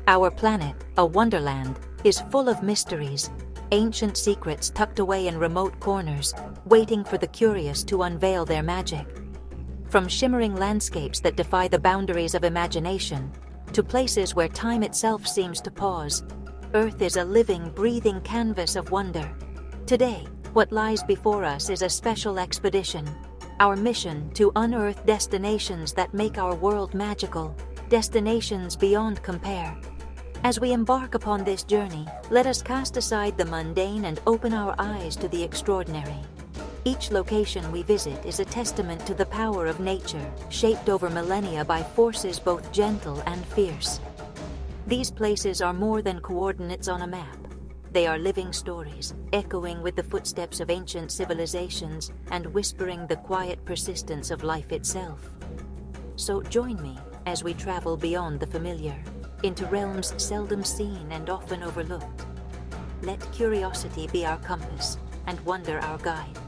Our planet, a wonderland, is full of mysteries, ancient secrets tucked away in remote corners, waiting for the curious to unveil their magic. From shimmering landscapes that defy the boundaries of imagination, to places where time itself seems to pause, Earth is a living, breathing canvas of wonder. Today, what lies before us is a special expedition, our mission to unearth destinations that make our world magical, destinations beyond compare. As we embark upon this journey, let us cast aside the mundane and open our eyes to the extraordinary. Each location we visit is a testament to the power of nature, shaped over millennia by forces both gentle and fierce. These places are more than coordinates on a map. They are living stories, echoing with the footsteps of ancient civilizations and whispering the quiet persistence of life itself. So join me as we travel beyond the familiar, into realms seldom seen and often overlooked. Let curiosity be our compass and wonder our guide.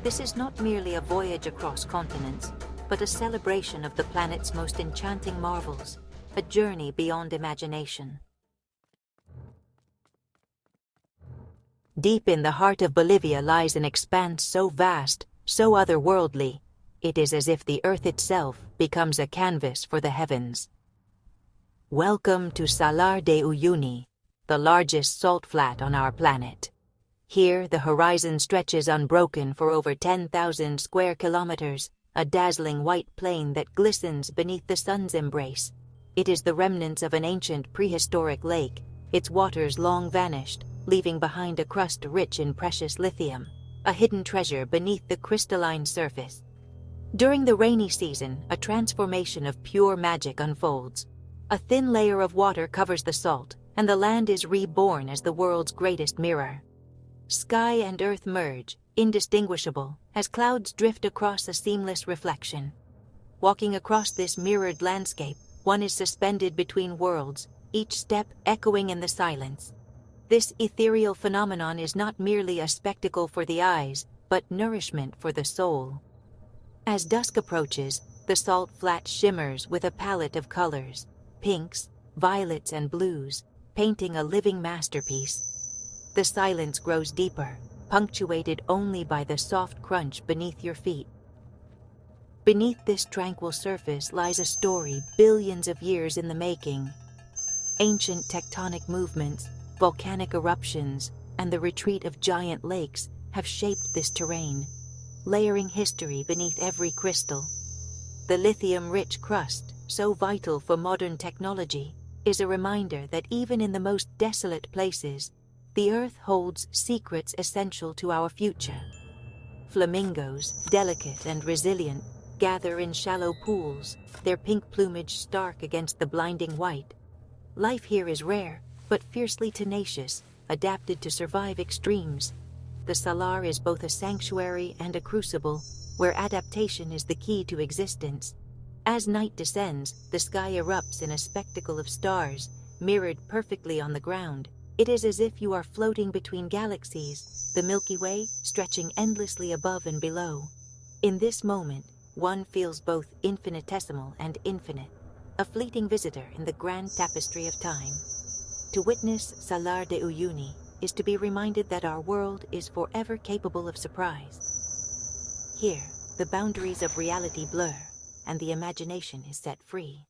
This is not merely a voyage across continents, but a celebration of the planet's most enchanting marvels, a journey beyond imagination. Deep in the heart of Bolivia lies an expanse so vast, so otherworldly, it is as if the earth itself becomes a canvas for the heavens. Welcome to Salar de Uyuni, the largest salt flat on our planet. Here, the horizon stretches unbroken for over 10,000 square kilometers, a dazzling white plain that glistens beneath the sun's embrace. It is the remnants of an ancient prehistoric lake, its waters long vanished, leaving behind a crust rich in precious lithium, a hidden treasure beneath the crystalline surface. During the rainy season, a transformation of pure magic unfolds. A thin layer of water covers the salt, and the land is reborn as the world's greatest mirror. Sky and earth merge, indistinguishable, as clouds drift across a seamless reflection. Walking across this mirrored landscape, one is suspended between worlds, each step echoing in the silence. This ethereal phenomenon is not merely a spectacle for the eyes, but nourishment for the soul. As dusk approaches, the salt flat shimmers with a palette of colors, pinks, violets, and blues, painting a living masterpiece. The silence grows deeper, punctuated only by the soft crunch beneath your feet. Beneath this tranquil surface lies a story billions of years in the making. Ancient tectonic movements, volcanic eruptions, and the retreat of giant lakes have shaped this terrain, layering history beneath every crystal. The lithium-rich crust, so vital for modern technology, is a reminder that even in the most desolate places, the Earth holds secrets essential to our future. Flamingos, delicate and resilient, gather in shallow pools, their pink plumage stark against the blinding white. Life here is rare, but fiercely tenacious, adapted to survive extremes. The Salar is both a sanctuary and a crucible, where adaptation is the key to existence. As night descends, the sky erupts in a spectacle of stars, mirrored perfectly on the ground. It is as if you are floating between galaxies, the Milky Way stretching endlessly above and below. In this moment, one feels both infinitesimal and infinite, a fleeting visitor in the grand tapestry of time. To witness Salar de Uyuni is to be reminded that our world is forever capable of surprise. Here, the boundaries of reality blur, and the imagination is set free.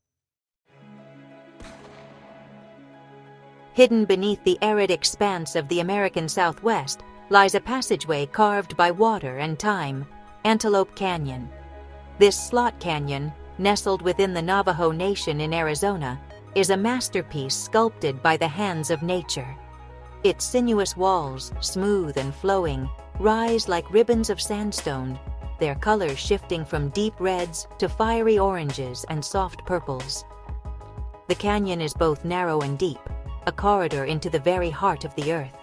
Hidden beneath the arid expanse of the American Southwest lies a passageway carved by water and time, Antelope Canyon. This slot canyon, nestled within the Navajo Nation in Arizona, is a masterpiece sculpted by the hands of nature. Its sinuous walls, smooth and flowing, rise like ribbons of sandstone, their colors shifting from deep reds to fiery oranges and soft purples. The canyon is both narrow and deep, a corridor into the very heart of the earth.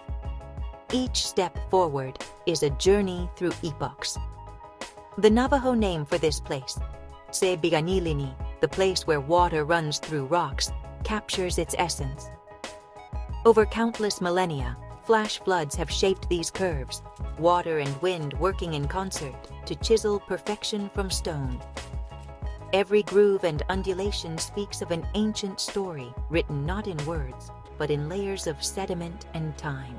Each step forward is a journey through epochs. The Navajo name for this place, Se Biganilini, the place where water runs through rocks, captures its essence. Over countless millennia, flash floods have shaped these curves, water and wind working in concert to chisel perfection from stone. Every groove and undulation speaks of an ancient story written not in words, but in layers of sediment and time.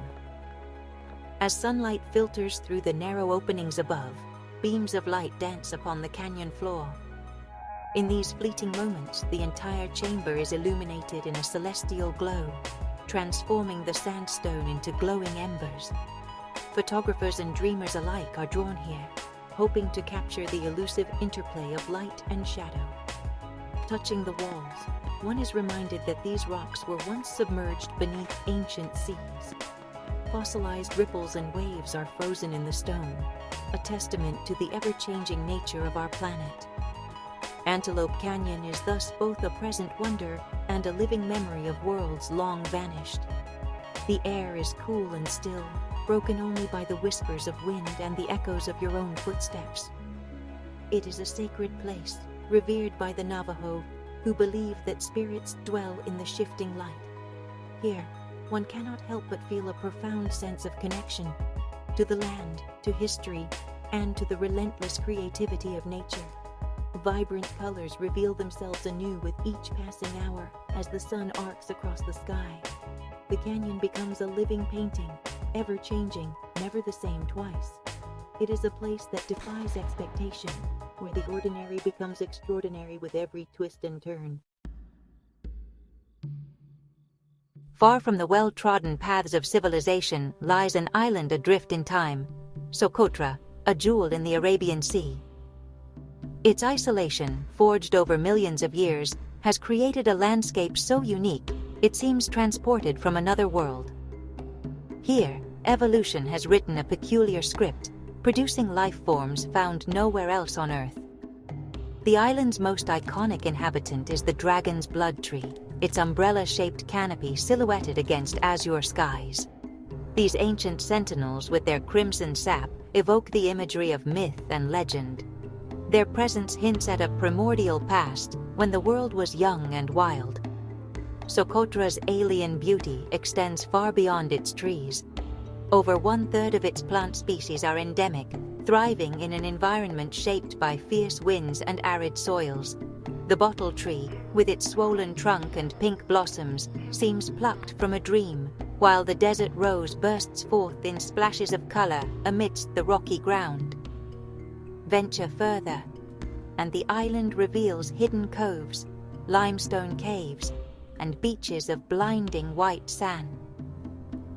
As sunlight filters through the narrow openings above, beams of light dance upon the canyon floor. In these fleeting moments, the entire chamber is illuminated in a celestial glow, transforming the sandstone into glowing embers. Photographers and dreamers alike are drawn here, hoping to capture the elusive interplay of light and shadow. Touching the walls, one is reminded that these rocks were once submerged beneath ancient seas. Fossilized ripples and waves are frozen in the stone, a testament to the ever-changing nature of our planet. Antelope Canyon is thus both a present wonder and a living memory of worlds long vanished. The air is cool and still, broken only by the whispers of wind and the echoes of your own footsteps. It is a sacred place, revered by the Navajo, who believe that spirits dwell in the shifting light. Here, one cannot help but feel a profound sense of connection to the land, to history, and to the relentless creativity of nature. Vibrant colors reveal themselves anew with each passing hour as the sun arcs across the sky. The canyon becomes a living painting, ever-changing, never the same twice. It is a place that defies expectation, where the ordinary becomes extraordinary with every twist and turn. Far from the well-trodden paths of civilization lies an island adrift in time, Socotra, a jewel in the Arabian Sea. Its isolation, forged over millions of years, has created a landscape so unique, it seems transported from another world. Here, evolution has written a peculiar script, producing life forms found nowhere else on Earth. The island's most iconic inhabitant is the dragon's blood tree, its umbrella-shaped canopy silhouetted against azure skies. These ancient sentinels with their crimson sap evoke the imagery of myth and legend. Their presence hints at a primordial past when the world was young and wild. Socotra's alien beauty extends far beyond its trees. Over 1/3 of its plant species are endemic, thriving in an environment shaped by fierce winds and arid soils. The bottle tree, with its swollen trunk and pink blossoms, seems plucked from a dream, while the desert rose bursts forth in splashes of color amidst the rocky ground. Venture further, and the island reveals hidden coves, limestone caves, and beaches of blinding white sand.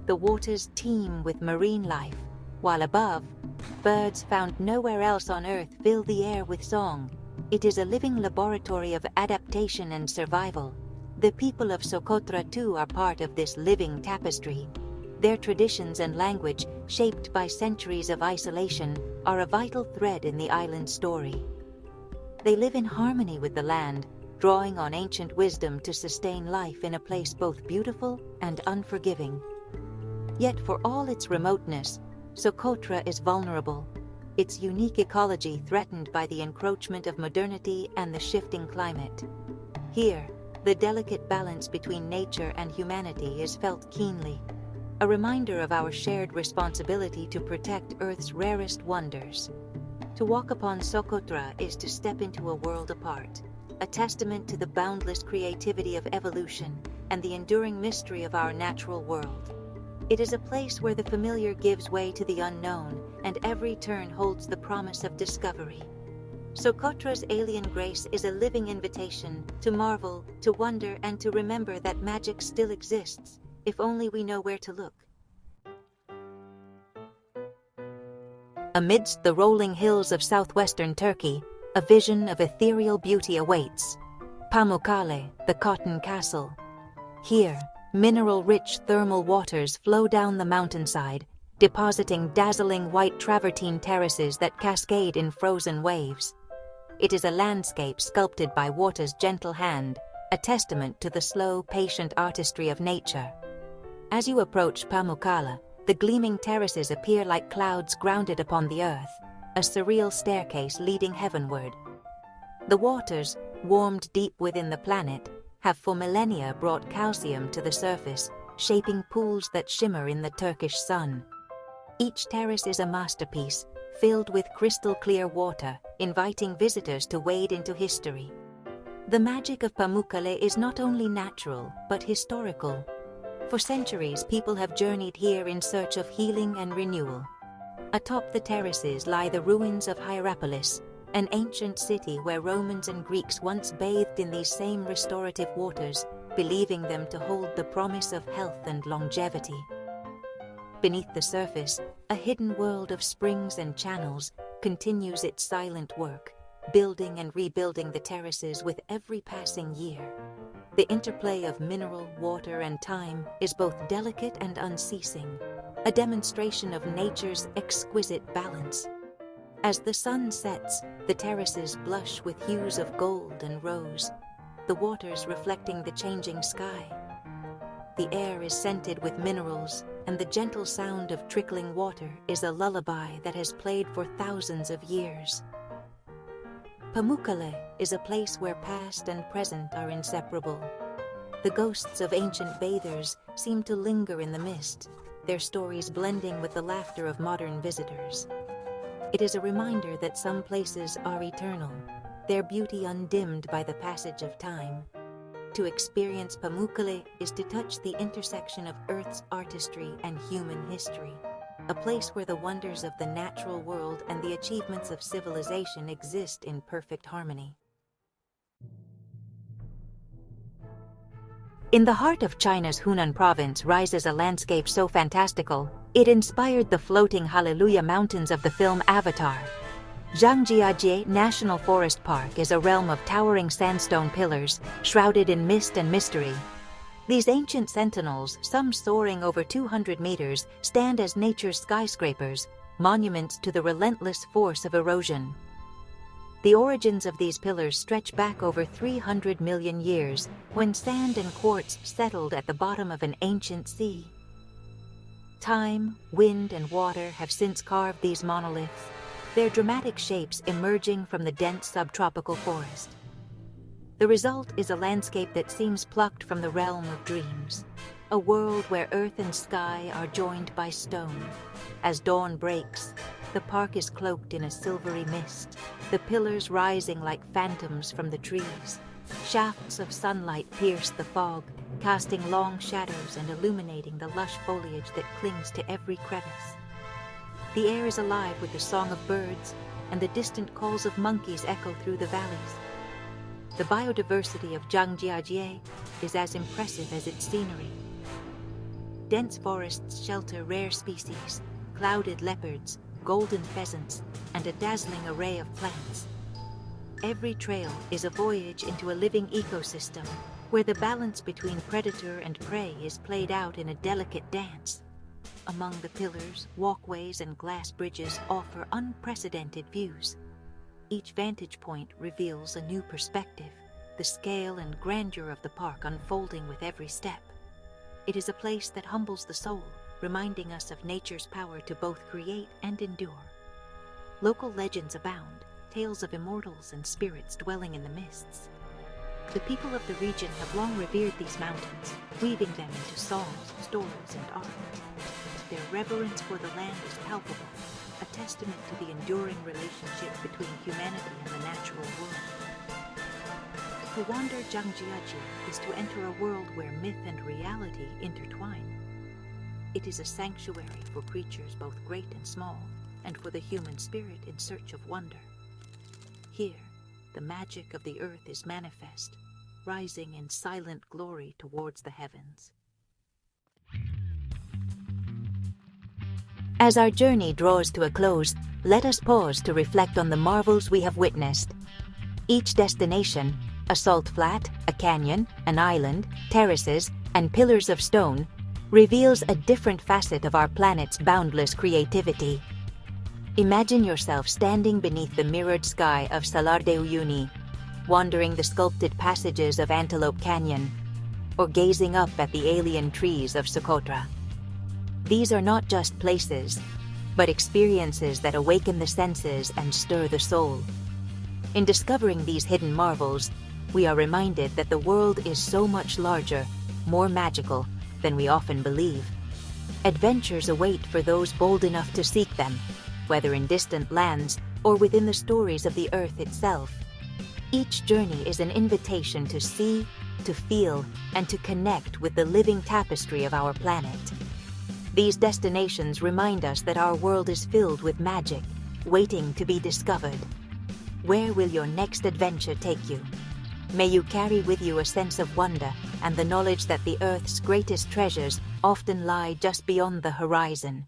The waters teem with marine life, while above, birds found nowhere else on Earth fill the air with song. It is a living laboratory of adaptation and survival. The people of Socotra too are part of this living tapestry. Their traditions and language, shaped by centuries of isolation, are a vital thread in the island's story. They live in harmony with the land, drawing on ancient wisdom to sustain life in a place both beautiful and unforgiving. Yet for all its remoteness, Socotra is vulnerable, its unique ecology threatened by the encroachment of modernity and the shifting climate. Here, the delicate balance between nature and humanity is felt keenly, a reminder of our shared responsibility to protect Earth's rarest wonders. To walk upon Socotra is to step into a world apart, a testament to the boundless creativity of evolution and the enduring mystery of our natural world. It is a place where the familiar gives way to the unknown, and every turn holds the promise of discovery. Socotra's alien grace is a living invitation to marvel, to wonder, and to remember that magic still exists, if only we know where to look. Amidst the rolling hills of southwestern Turkey, a vision of ethereal beauty awaits. Pamukkale, the Cotton Castle. Here, mineral-rich thermal waters flow down the mountainside, depositing dazzling white travertine terraces that cascade in frozen waves. It is a landscape sculpted by water's gentle hand, a testament to the slow, patient artistry of nature. As you approach Pamukkale, the gleaming terraces appear like clouds grounded upon the earth, a surreal staircase leading heavenward. The waters, warmed deep within the planet, have for millennia brought calcium to the surface, shaping pools that shimmer in the Turkish sun. Each terrace is a masterpiece, filled with crystal-clear water, inviting visitors to wade into history. The magic of Pamukkale is not only natural, but historical. For centuries, people have journeyed here in search of healing and renewal. Atop the terraces lie the ruins of Hierapolis, an ancient city where Romans and Greeks once bathed in these same restorative waters, believing them to hold the promise of health and longevity. Beneath the surface, a hidden world of springs and channels continues its silent work, building and rebuilding the terraces with every passing year. The interplay of mineral, water, and time is both delicate and unceasing, a demonstration of nature's exquisite balance. As the sun sets, the terraces blush with hues of gold and rose, the waters reflecting the changing sky. The air is scented with minerals, and the gentle sound of trickling water is a lullaby that has played for thousands of years. Pamukkale is a place where past and present are inseparable. The ghosts of ancient bathers seem to linger in the mist, their stories blending with the laughter of modern visitors. It is a reminder that some places are eternal, their beauty undimmed by the passage of time. To experience Pamukkale is to touch the intersection of Earth's artistry and human history, a place where the wonders of the natural world and the achievements of civilization exist in perfect harmony. In the heart of China's Hunan province rises a landscape so fantastical, it inspired the floating Hallelujah Mountains of the film Avatar. Zhangjiajie National Forest Park is a realm of towering sandstone pillars, shrouded in mist and mystery. These ancient sentinels, some soaring over 200 meters, stand as nature's skyscrapers, monuments to the relentless force of erosion. The origins of these pillars stretch back over 300 million years, when sand and quartz settled at the bottom of an ancient sea. Time, wind, and water have since carved these monoliths, their dramatic shapes emerging from the dense subtropical forest. The result is a landscape that seems plucked from the realm of dreams, a world where earth and sky are joined by stone. As dawn breaks, the park is cloaked in a silvery mist, the pillars rising like phantoms from the trees. Shafts of sunlight pierce the fog, casting long shadows and illuminating the lush foliage that clings to every crevice. The air is alive with the song of birds, and the distant calls of monkeys echo through the valleys. The biodiversity of Zhangjiajie is as impressive as its scenery. Dense forests shelter rare species, clouded leopards, golden pheasants, and a dazzling array of plants. Every trail is a voyage into a living ecosystem, where the balance between predator and prey is played out in a delicate dance. Among the pillars, walkways, and glass bridges offer unprecedented views. Each vantage point reveals a new perspective, the scale and grandeur of the park unfolding with every step. It is a place that humbles the soul, reminding us of nature's power to both create and endure. Local legends abound, tales of immortals and spirits dwelling in the mists. The people of the region have long revered these mountains, weaving them into songs, stories, and art. Their reverence for the land is palpable, a testament to the enduring relationship between humanity and the natural world. To wander Zhangjiajie is to enter a world where myth and reality intertwine. It is a sanctuary for creatures both great and small, and for the human spirit in search of wonder. Here, the magic of the earth is manifest, rising in silent glory towards the heavens. As our journey draws to a close, let us pause to reflect on the marvels we have witnessed. Each destination, a salt flat, a canyon, an island, terraces, and pillars of stone, reveals a different facet of our planet's boundless creativity. Imagine yourself standing beneath the mirrored sky of Salar de Uyuni, wandering the sculpted passages of Antelope Canyon, or gazing up at the alien trees of Socotra. These are not just places, but experiences that awaken the senses and stir the soul. In discovering these hidden marvels, we are reminded that the world is so much larger, more magical, than we often believe. Adventures await for those bold enough to seek them, whether in distant lands or within the stories of the Earth itself. Each journey is an invitation to see, to feel, and to connect with the living tapestry of our planet. These destinations remind us that our world is filled with magic, waiting to be discovered. Where will your next adventure take you? May you carry with you a sense of wonder and the knowledge that the Earth's greatest treasures often lie just beyond the horizon.